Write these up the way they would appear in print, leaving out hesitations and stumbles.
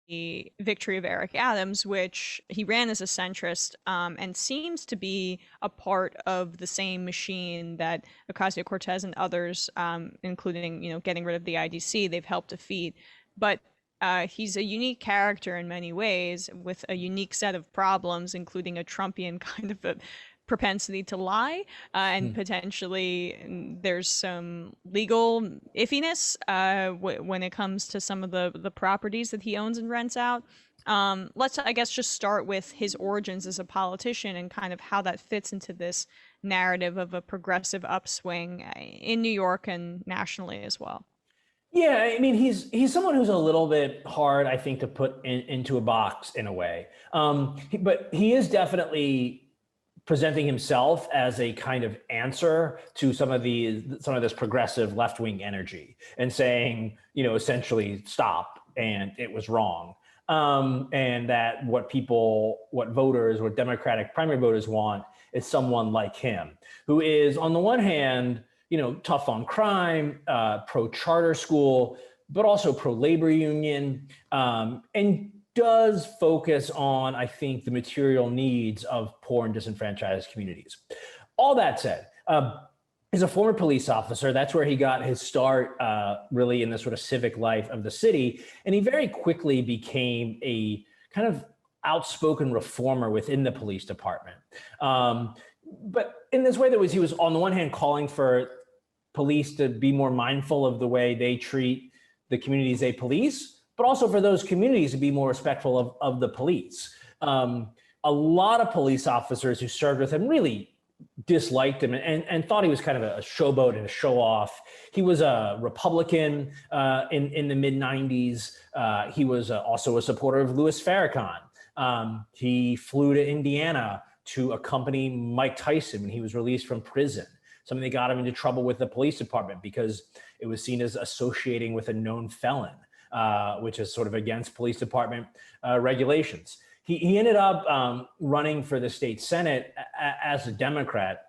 the victory of Eric Adams, which he ran as a centrist, and seems to be a part of the same machine that Ocasio-Cortez and others, including, getting rid of the IDC, they've helped defeat. But he's a unique character in many ways with a unique set of problems, including a Trumpian kind of a propensity to lie, and potentially there's some legal iffiness when it comes to some of the properties that he owns and rents out. Let's, I guess, just start with his origins as a politician and kind of how that fits into this narrative of a progressive upswing in New York and nationally as well. Yeah, I mean, he's someone who's a little bit hard, I think, to put into a box in a way. But he is definitely presenting himself as a kind of answer to some of this progressive left-wing energy and saying, essentially stop, and it was wrong. And that what Democratic primary voters want is someone like him, who is, on the one hand, tough on crime, pro-charter school, but also pro-labor union, and does focus on, I think, the material needs of poor and disenfranchised communities. All that said, he's a former police officer. That's where he got his start, really, in the sort of civic life of the city. And he very quickly became a kind of outspoken reformer within the police department. But in this way, he was on the one hand calling for police to be more mindful of the way they treat the communities they police, but also for those communities to be more respectful of the police. A lot of police officers who served with him really disliked him and thought he was kind of a showboat and a show off. He was a Republican in the mid-90s. He was also a supporter of Louis Farrakhan. He flew to Indiana to accompany Mike Tyson when he was released from prison. Something that got him into trouble with the police department because it was seen as associating with a known felon, which is sort of against police department regulations. He ended up running for the state Senate as a Democrat.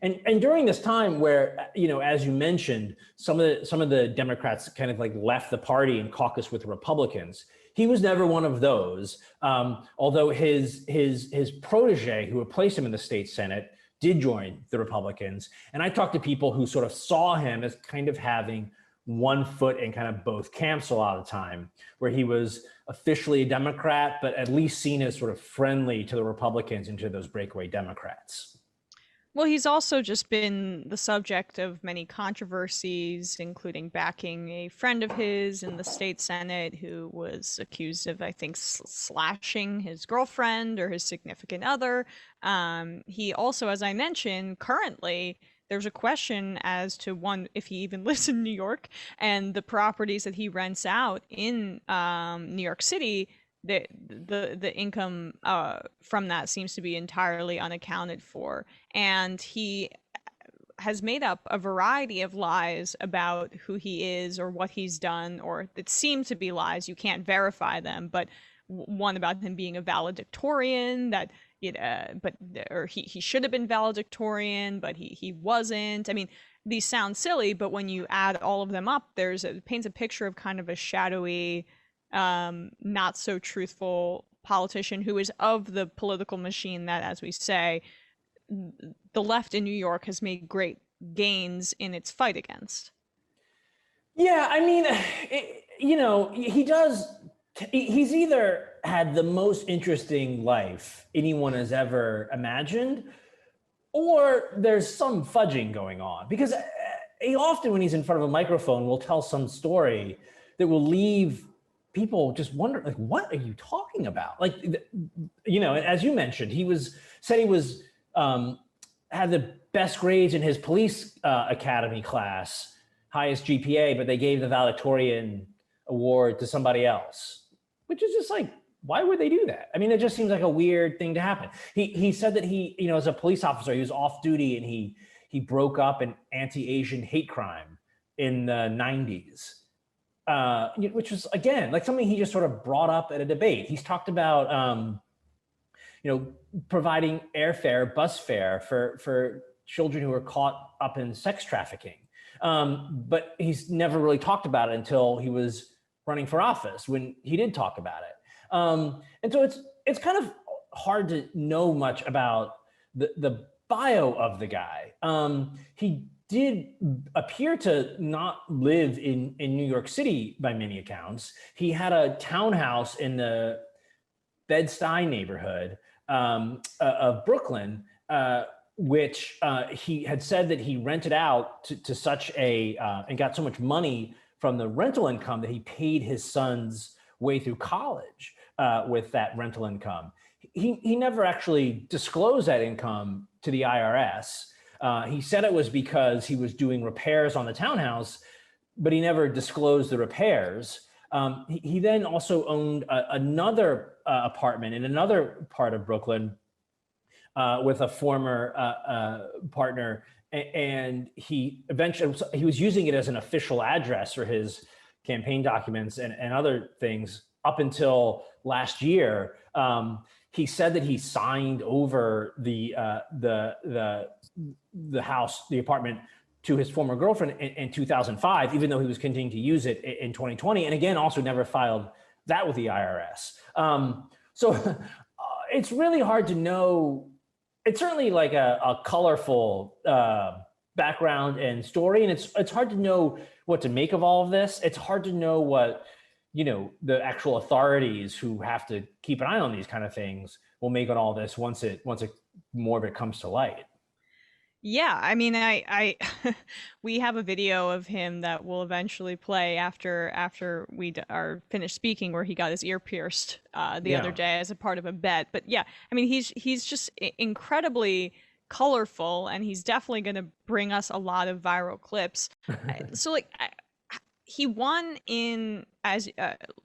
And during this time where, as you mentioned, some of the Democrats kind of like left the party and caucused with Republicans, he was never one of those. Although his protege, who replaced him in the state Senate, did join the Republicans. And I talked to people who sort of saw him as kind of having one foot in kind of both camps a lot of the time, where he was officially a Democrat, but at least seen as sort of friendly to the Republicans and to those breakaway Democrats. Well, he's also just been the subject of many controversies, including backing a friend of his in the state Senate who was accused of, I think, slashing his girlfriend or his significant other. He also, as I mentioned, currently, there's a question as to, one, if he even lives in New York, and the properties that he rents out in New York City. The income from that seems to be entirely unaccounted for. And he has made up a variety of lies about who he is or what he's done, or that seem to be lies. You can't verify them, but one about him being a valedictorian, that or he should have been valedictorian, but he wasn't. I mean, these sound silly, but when you add all of them up, it paints a picture of kind of a shadowy, not so truthful politician who is of the political machine that, as we say, the left in New York has made great gains in its fight against. Yeah, I mean, he's either had the most interesting life anyone has ever imagined, or there's some fudging going on, because he often, when he's in front of a microphone, will tell some story that will leave people just wonder, like, what are you talking about? Like, as you mentioned, he had the best grades in his police academy class, highest GPA, but they gave the valedictorian award to somebody else, which is just like, why would they do that? I mean, it just seems like a weird thing to happen. He said that he, as a police officer, he was off duty and he broke up an anti-Asian hate crime in the 90s. Which was, again, like something he just sort of brought up at a debate. He's talked about, providing airfare, bus fare for children who are caught up in sex trafficking. But he's never really talked about it until he was running for office when he did talk about it. And so it's kind of hard to know much about the bio of the guy. He did appear to not live in New York City by many accounts. He had a townhouse in the Bed-Stuy neighborhood of Brooklyn, which he had said that he rented out to such a, and got so much money from the rental income that he paid his son's way through college with that rental income. He never actually disclosed that income to the IRS. He said it was because he was doing repairs on the townhouse, but he never disclosed the repairs. He then also owned another apartment in another part of Brooklyn with a former partner, and he was using it as an official address for his campaign documents and other things up until last year. He said that he signed over the house, the apartment, to his former girlfriend in 2005, even though he was continuing to use it in 2020. And again, also never filed that with the IRS. So it's really hard to know. It's certainly like a colorful background and story. And it's hard to know what to make of all of this. It's hard to know what, the actual authorities who have to keep an eye on these kind of things will make on all this once more of it comes to light. Yeah, I mean, I we have a video of him that will eventually play after we are finished speaking, where he got his ear pierced the other day as a part of a bet. But yeah, I mean, he's just incredibly colorful, and he's definitely going to bring us a lot of viral clips. So like, he won in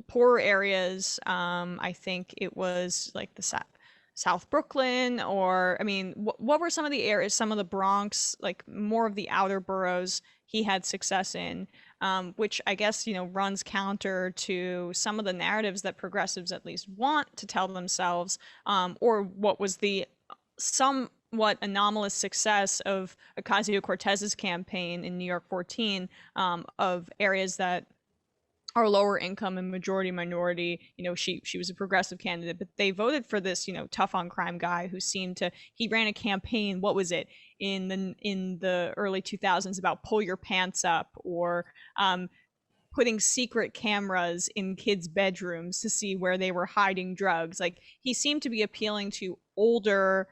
poorer areas. I think it was like the South Brooklyn, or I mean, what were some of the areas, some of the Bronx, like more of the outer boroughs he had success in, which I guess, runs counter to some of the narratives that progressives at least want to tell themselves, or what was the somewhat anomalous success of Ocasio-Cortez's campaign in New York 14, of areas that are lower income and majority minority. She was a progressive candidate, but they voted for this, tough on crime guy who he ran a campaign, what was it, in the early 2000s, about pull your pants up, or putting secret cameras in kids' bedrooms to see where they were hiding drugs. Like, he seemed to be appealing to older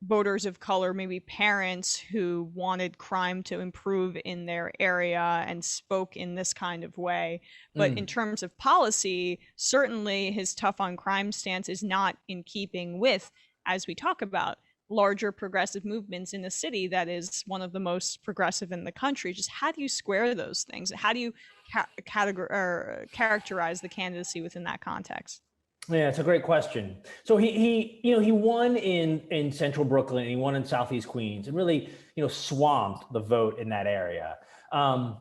voters of color, maybe parents who wanted crime to improve in their area and spoke in this kind of way. But in terms of policy, certainly his tough on crime stance is not in keeping with, as we talk about, larger progressive movements in a city that is one of the most progressive in the country. Just how do you square those things? How do you characterize the candidacy within that context? Yeah, it's a great question. So he won in central Brooklyn, and he won in Southeast Queens, and really, swamped the vote in that area. I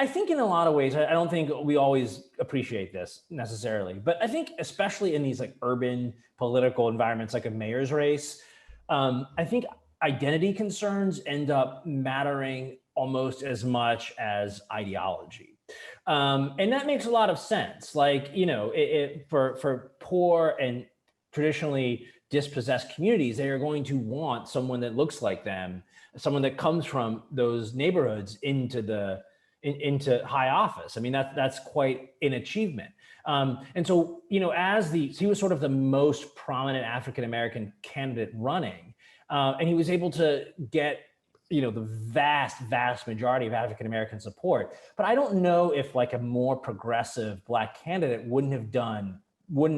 think in a lot of ways, I don't think we always appreciate this necessarily, but I think especially in these like urban political environments, like a mayor's race, I think identity concerns end up mattering almost as much as ideology. And that makes a lot of sense. Like, for poor and traditionally dispossessed communities, they are going to want someone that looks like them, someone that comes from those neighborhoods into high office. I mean, that's quite an achievement. And so, he was sort of the most prominent African-American candidate running, and he was able to get the vast majority of African-American support. But I don't know if like a more progressive Black candidate wouldn't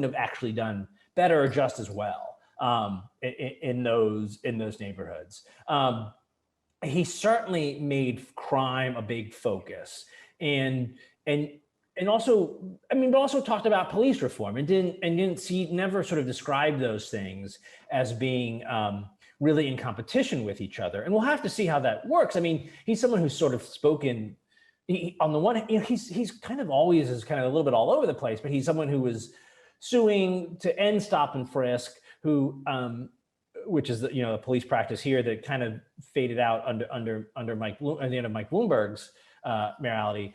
have actually done better or just as well in those neighborhoods. He certainly made crime a big focus, and also, but also talked about police reform, and never sort of described those things as being really in competition with each other. And we'll have to see how that works. I mean, he's someone who's sort of spoken, on the one hand, he's kind of always is kind of a little bit all over the place, but he's someone who was suing to end stop and frisk, which is the police practice here that kind of faded out under the end of Mike Bloomberg's mayoralty.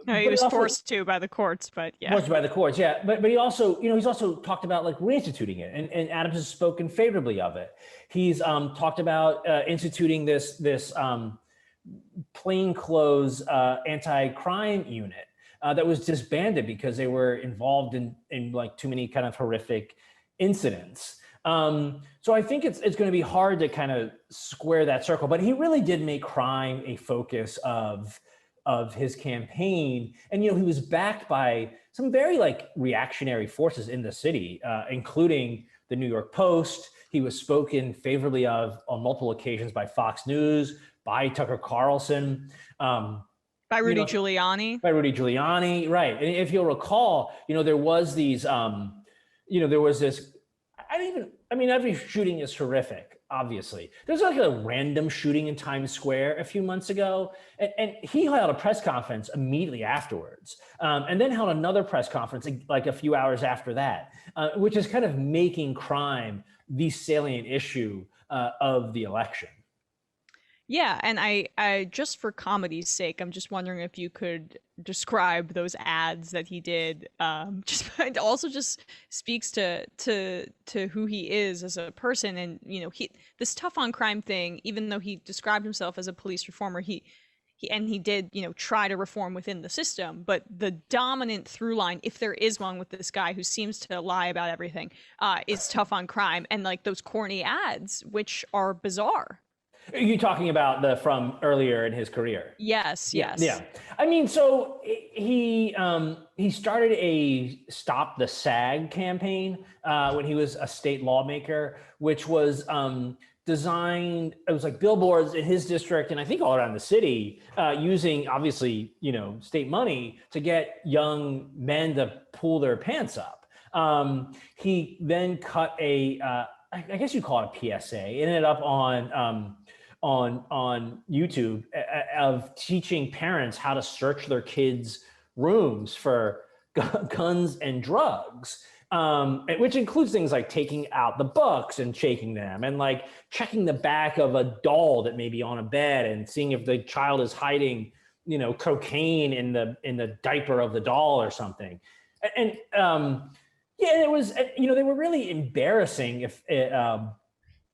No, he but he was also forced to by the courts, but yeah. forced by the courts, yeah. But he also, he's also talked about like reinstituting it, and Adams has spoken favorably of it. He's talked about instituting this plainclothes anti-crime unit that was disbanded because they were involved in like too many kind of horrific incidents. So I think it's going to be hard to kind of square that circle, but he really did make crime a focus of his campaign. And, he was backed by some very like reactionary forces in the city, including the New York Post. He was spoken favorably of on multiple occasions by Fox News, by Tucker Carlson, by Rudy Giuliani. By Rudy Giuliani, right. And if you'll recall, there was these, there was this, every shooting is horrific, obviously. There's like a random shooting in Times Square a few months ago, and he held a press conference immediately afterwards, and then held another press conference like a few hours after that, which is kind of making crime the salient issue of the election. Yeah, and I just for comedy's sake, I'm just wondering if you could describe those ads that he did. Just it also just speaks to who he is as a person, and this tough on crime thing. Even though he described himself as a police reformer, he did try to reform within the system. But the dominant through line, if there is one with this guy who seems to lie about everything, is tough on crime and like those corny ads, which are bizarre. Are you talking about from earlier in his career? Yes. Yeah. So he started a Stop the SAG campaign when he was a state lawmaker, which was designed. It was like billboards in his district and I think all around the city, using obviously state money to get young men to pull their pants up. He then cut I guess you call it a PSA. It ended up on YouTube of teaching parents how to search their kids' rooms for guns and drugs, which includes things like taking out the books and shaking them, and like checking the back of a doll that may be on a bed and seeing if the child is hiding, cocaine in the diaper of the doll or something, and it was, they were really embarrassing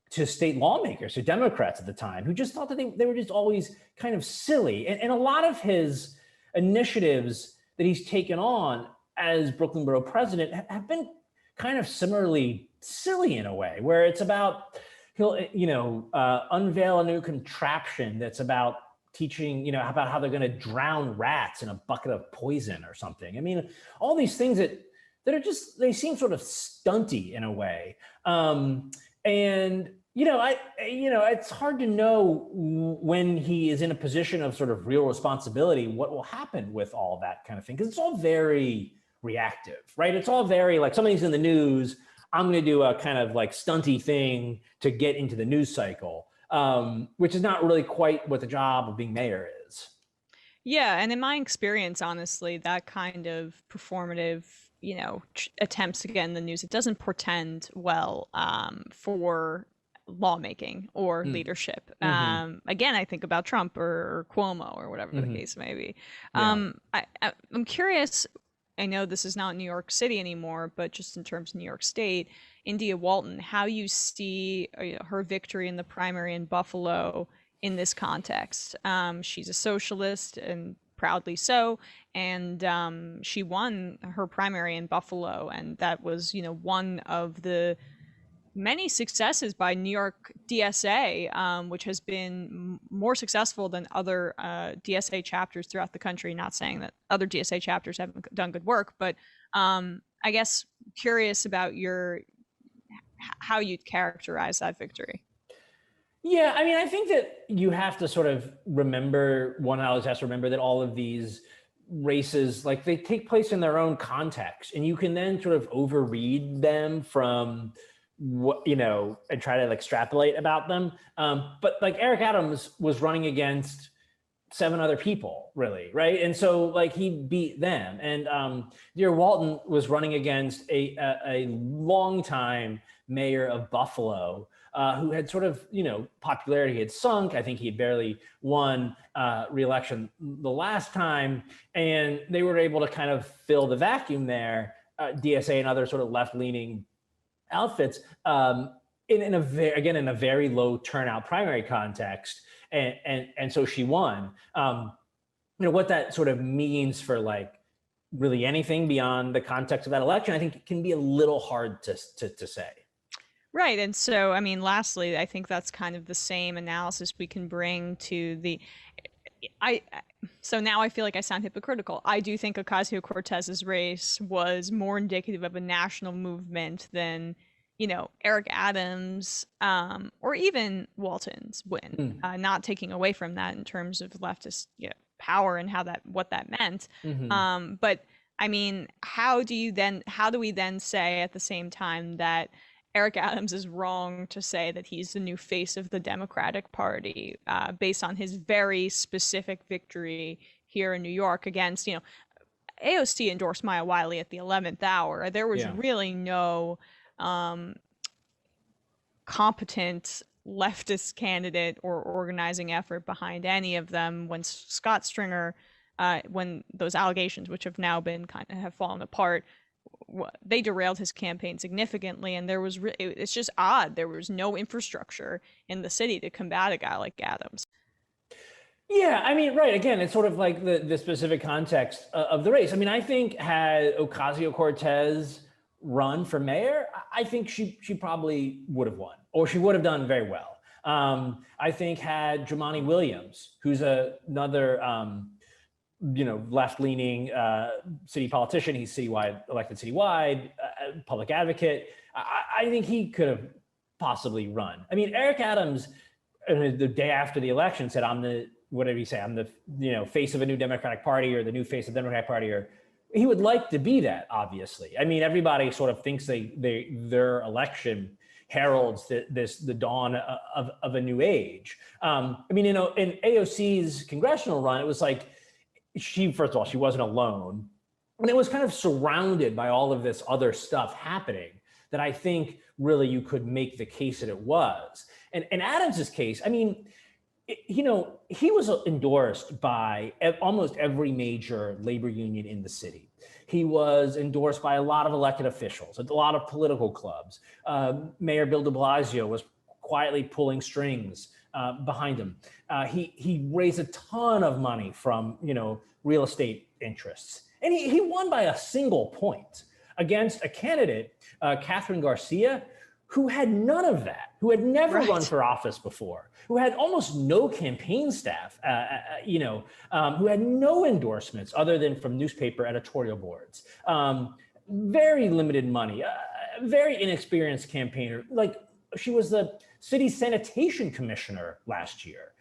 to state lawmakers, to Democrats at the time, who just thought that they were just always kind of silly. And a lot of his initiatives that he's taken on as Brooklyn Borough president have been kind of similarly silly in a way, where it's about, he'll, unveil a new contraption that's about teaching, about how they're going to drown rats in a bucket of poison or something. I mean, all these things that are just, they seem sort of stunty in a way. It's hard to know when he is in a position of sort of real responsibility, what will happen with all that kind of thing. Because it's all very reactive, right? It's all very like something's in the news, I'm going to do a kind of like stunty thing to get into the news cycle, which is not really quite what the job of being mayor is. Yeah. And in my experience, honestly, that kind of performative attempts to get in the news, it doesn't portend well for lawmaking or leadership. Again, I think about Trump or Cuomo or whatever the case may be. I'm curious, I know this is not New York City anymore, but just in terms of New York State, India Walton, how you see her victory in the primary in Buffalo in this context. She's a socialist and proudly so, and she won her primary in Buffalo, and that was one of the many successes by New York DSA, which has been more successful than other DSA chapters throughout the country. Not saying that other DSA chapters haven't done good work, but I guess curious about how you'd characterize that victory. Yeah, I mean, I think that you have to sort of remember, one always has to remember that all of these races, like they take place in their own context, and you can then sort of overread them from what, and try to like extrapolate about them. But like Eric Adams was running against 7 other people, really, right? And so like he beat them. And Dear Walton was running against a longtime mayor of Buffalo, who had sort of, popularity had sunk. I think he had barely won re-election the last time, and they were able to kind of fill the vacuum there, DSA and other sort of left-leaning outfits, in a very low turnout primary context, and so she won. What that sort of means for like really anything beyond the context of that election, I think it can be a little hard to say. Right. And so, I mean, lastly, I think that's kind of the same analysis we can bring to so now I feel like I sound hypocritical. I do think Ocasio-Cortez's race was more indicative of a national movement than, Eric Adams, or even Walton's win, not taking away from that in terms of leftist power and what that meant. But I mean, how do we then say at the same time that Eric Adams is wrong to say that he's the new face of the Democratic Party, based on his very specific victory here in New York against, AOC endorsed Maya Wiley at the 11th hour. There was really no competent leftist candidate or organizing effort behind any of them when Scott Stringer, when those allegations, which have now been have fallen apart, they derailed his campaign significantly. And it's just odd. There was no infrastructure in the city to combat a guy like Adams. Yeah, I mean, right. Again, it's sort of like the specific context of the race. I mean, I think had Ocasio-Cortez run for mayor, I think she probably would have won, or she would have done very well. I think had Jumaane Williams, who's another left-leaning city politician, he's elected citywide, public advocate, I think he could have possibly run. I mean, Eric Adams, the day after the election, said, I'm the face of a new Democratic Party, or the new face of the Democratic Party, or he would like to be that, obviously. I mean, everybody sort of thinks their election heralds the dawn of a new age. I mean, in AOC's congressional run, it was like, first of all, she wasn't alone, and it was kind of surrounded by all of this other stuff happening that I think really you could make the case that it was. And in Adams's case, I mean, he was endorsed by almost every major labor union in the city. He was endorsed by a lot of elected officials, a lot of political clubs. Mayor Bill de Blasio was quietly pulling strings behind him. He raised a ton of money from real estate interests, and he won by a single point against a candidate, Kathryn Garcia, who had none of that, who had never run for office before, who had almost no campaign staff, who had no endorsements other than from newspaper editorial boards, very limited money, very inexperienced campaigner. Like, she was the city sanitation commissioner last year.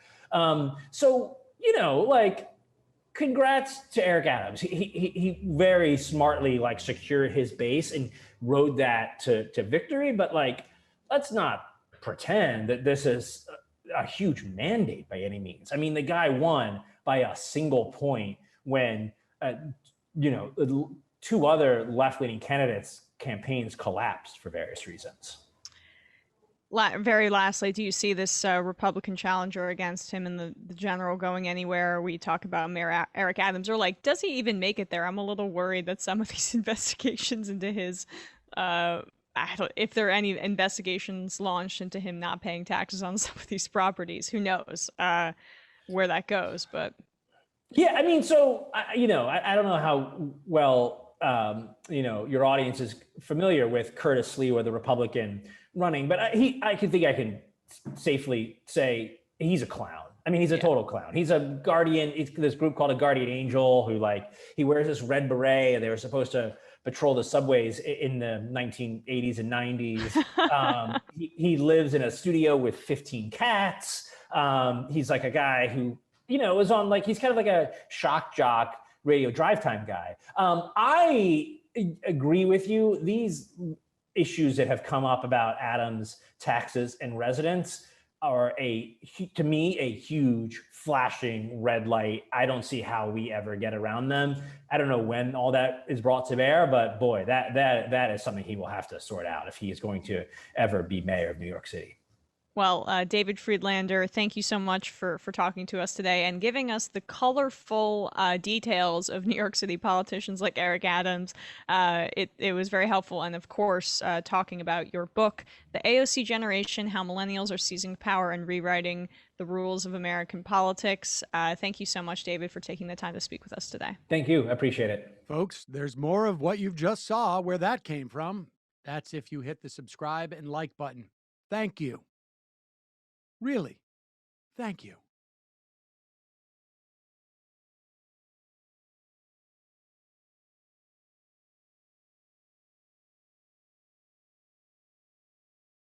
Congrats to Eric Adams. He very smartly secured his base and rode that to victory. But let's not pretend that this is a huge mandate by any means. I mean, the guy won by a single point when two other left-leaning candidates' campaigns collapsed for various reasons. Very lastly, do you see this Republican challenger against him in the general going anywhere? We talk about Mayor Eric Adams, or does he even make it there? I'm a little worried that some of these investigations into his, if there are any investigations launched into him not paying taxes on some of these properties, who knows where that goes? But yeah, I mean, so I don't know how well your audience is familiar with Curtis Sliwa, the Republican running, but I can safely say he's a clown. I mean, he's a total clown. He's a guardian. It's this group called a guardian angel who he wears this red beret, and they were supposed to patrol the subways in the 1980s and 90s. He lives in a studio with 15 cats. He's like a guy who, is on he's kind of like a shock jock radio drive time guy. I agree with you. These issues that have come up about Adams' taxes and residence are to me a huge flashing red light. I don't see how we ever get around them. I don't know when all that is brought to bear, but boy, that is something he will have to sort out if he is going to ever be mayor of New York City. Well, David Freedlander, thank you so much for talking to us today and giving us the colorful details of New York City politicians like Eric Adams. It was very helpful. And of course, talking about your book, The AOC Generation, How Millennials Are Seizing Power and Rewriting the Rules of American Politics. Thank you so much, David, for taking the time to speak with us today. Thank you. I appreciate it. Folks, there's more of what you've just saw where that came from. That's if you hit the subscribe and like button. Thank you. Really, thank you.